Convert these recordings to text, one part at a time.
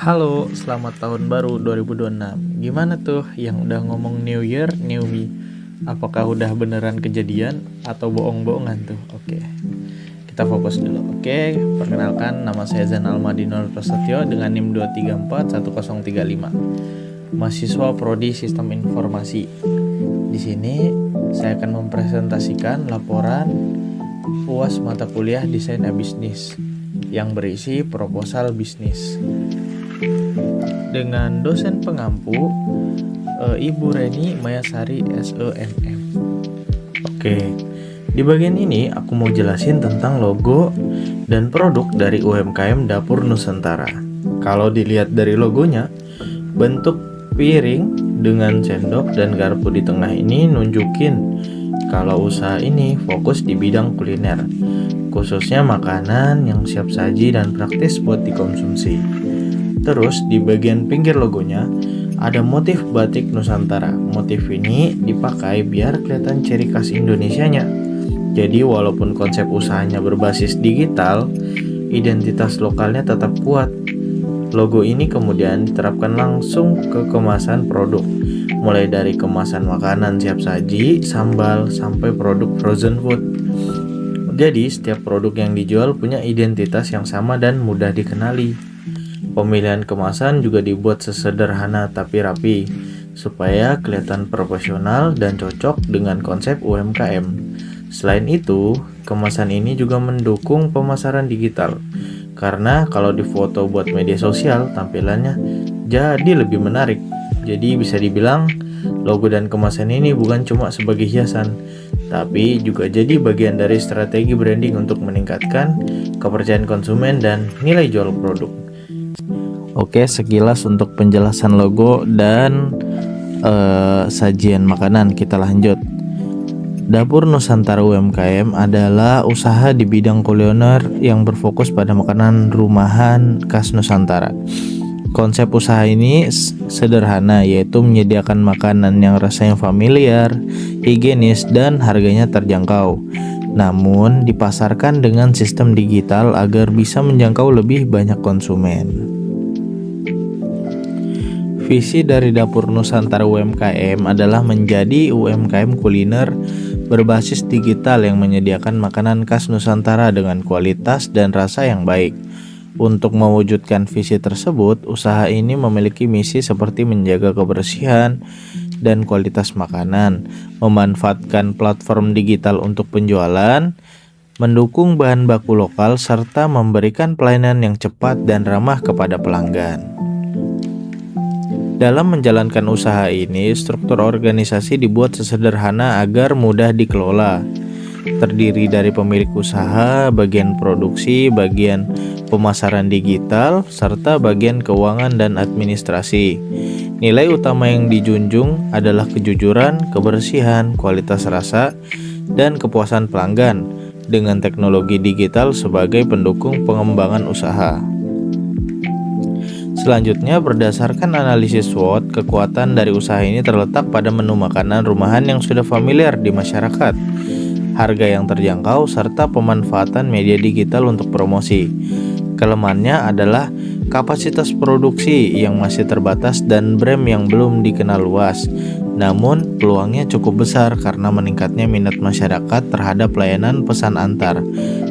Halo, selamat tahun baru 2026. Gimana tuh yang udah ngomong New Year, New Me? Apakah udah beneran kejadian atau bohong-bohongan tuh? Oke, kita fokus dulu. Oke, perkenalkan nama saya Zainal Madinur Prasetyo dengan NIM 2341035. Mahasiswa Prodi Sistem Informasi. Di sini saya akan mempresentasikan laporan UAS mata kuliah Desain Bisnis yang berisi proposal bisnis dengan dosen pengampu Ibu Reni Mayasari SEMM. Oke, di bagian ini aku mau jelasin tentang logo dan produk dari UMKM Dapur Nusantara. Kalau dilihat dari logonya, bentuk piring dengan sendok dan garpu di tengah ini nunjukin kalau usaha ini fokus di bidang kuliner, khususnya makanan yang siap saji dan praktis buat dikonsumsi. Terus di bagian pinggir logonya ada motif batik Nusantara. Motif ini dipakai biar kelihatan ciri khas Indonesianya. Jadi walaupun konsep usahanya berbasis digital, identitas lokalnya tetap kuat. Logo ini kemudian diterapkan langsung ke kemasan produk, mulai dari kemasan makanan siap saji, sambal, sampai produk frozen food. Jadi setiap produk yang dijual punya identitas yang sama dan mudah dikenali. Pemilihan kemasan juga dibuat sesederhana tapi rapi, supaya kelihatan profesional dan cocok dengan konsep UMKM. Selain itu, kemasan ini juga mendukung pemasaran digital, karena kalau difoto buat media sosial, tampilannya jadi lebih menarik. Jadi bisa dibilang, logo dan kemasan ini bukan cuma sebagai hiasan, tapi juga jadi bagian dari strategi branding untuk meningkatkan kepercayaan konsumen dan nilai jual produk. Oke, sekilas untuk penjelasan logo dan sajian makanan. Kita lanjut. Dapur Nusantara UMKM adalah usaha di bidang kuliner yang berfokus pada makanan rumahan khas Nusantara. Konsep usaha ini sederhana, yaitu menyediakan makanan yang rasanya familiar, higienis, dan harganya terjangkau. Namun dipasarkan dengan sistem digital agar bisa menjangkau lebih banyak konsumen. Visi dari Dapur Nusantara UMKM adalah menjadi UMKM kuliner berbasis digital yang menyediakan makanan khas Nusantara dengan kualitas dan rasa yang baik. Untuk mewujudkan visi tersebut, usaha ini memiliki misi seperti menjaga kebersihan dan kualitas makanan, memanfaatkan platform digital untuk penjualan, mendukung bahan baku lokal, serta memberikan pelayanan yang cepat dan ramah kepada pelanggan. Dalam menjalankan usaha ini, struktur organisasi dibuat sesederhana agar mudah dikelola. Terdiri dari pemilik usaha, bagian produksi, bagian pemasaran digital, serta bagian keuangan dan administrasi. Nilai utama yang dijunjung adalah kejujuran, kebersihan, kualitas rasa, dan kepuasan pelanggan dengan teknologi digital sebagai pendukung pengembangan usaha. Selanjutnya, berdasarkan analisis SWOT, kekuatan dari usaha ini terletak pada menu makanan rumahan yang sudah familiar di masyarakat, harga yang terjangkau, serta pemanfaatan media digital untuk promosi. Kelemahannya adalah kapasitas produksi yang masih terbatas dan brand yang belum dikenal luas. Namun, peluangnya cukup besar karena meningkatnya minat masyarakat terhadap layanan pesan antar.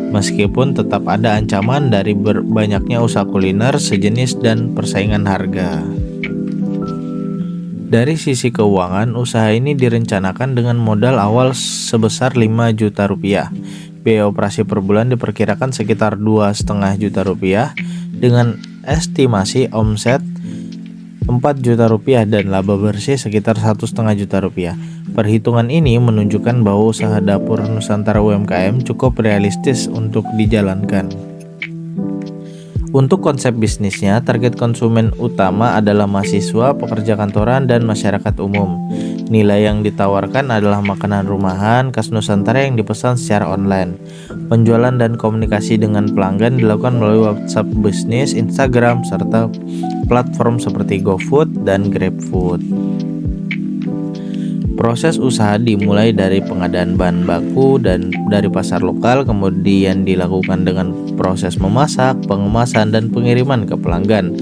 Meskipun tetap ada ancaman dari banyaknya usaha kuliner sejenis dan persaingan harga. Dari sisi keuangan, usaha ini direncanakan dengan modal awal sebesar 5 juta rupiah. Biaya operasi per bulan diperkirakan sekitar 2,5 juta rupiah dengan estimasi omset 4 juta rupiah dan laba bersih sekitar 1,5 juta rupiah. Perhitungan ini menunjukkan bahwa usaha Dapur Nusantara UMKM cukup realistis untuk dijalankan. Untuk konsep bisnisnya, target konsumen utama adalah mahasiswa, pekerja kantoran, dan masyarakat umum. Nilai yang ditawarkan adalah makanan rumahan khas Nusantara yang dipesan secara online. Penjualan dan komunikasi dengan pelanggan dilakukan melalui WhatsApp bisnis, Instagram, serta platform seperti GoFood dan GrabFood. Proses usaha dimulai dari pengadaan bahan baku dan dari pasar lokal, kemudian dilakukan dengan proses memasak, pengemasan, dan pengiriman ke pelanggan.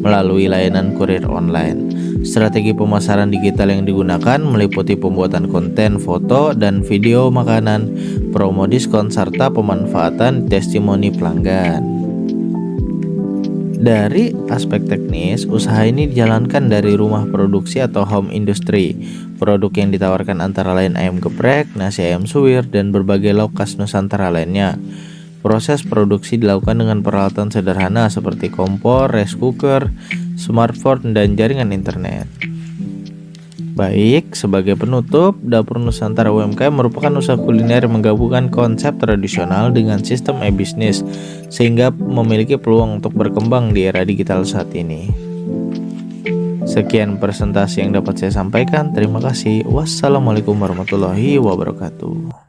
melalui layanan kurir online. Strategi pemasaran digital yang digunakan meliputi pembuatan konten foto dan video makanan, promo diskon, serta pemanfaatan testimoni pelanggan. Dari aspek teknis, usaha ini dijalankan dari rumah produksi atau home industry. Produk yang ditawarkan antara lain ayam geprek, nasi ayam suwir, dan berbagai lauk khas Nusantara lainnya. Proses produksi dilakukan dengan peralatan sederhana seperti kompor, rice cooker, smartphone, dan jaringan internet. Baik, sebagai penutup, Dapur Nusantara UMKM merupakan usaha kuliner yang menggabungkan konsep tradisional dengan sistem e-bisnis, sehingga memiliki peluang untuk berkembang di era digital saat ini. Sekian presentasi yang dapat saya sampaikan. Terima kasih. Wassalamualaikum warahmatullahi wabarakatuh.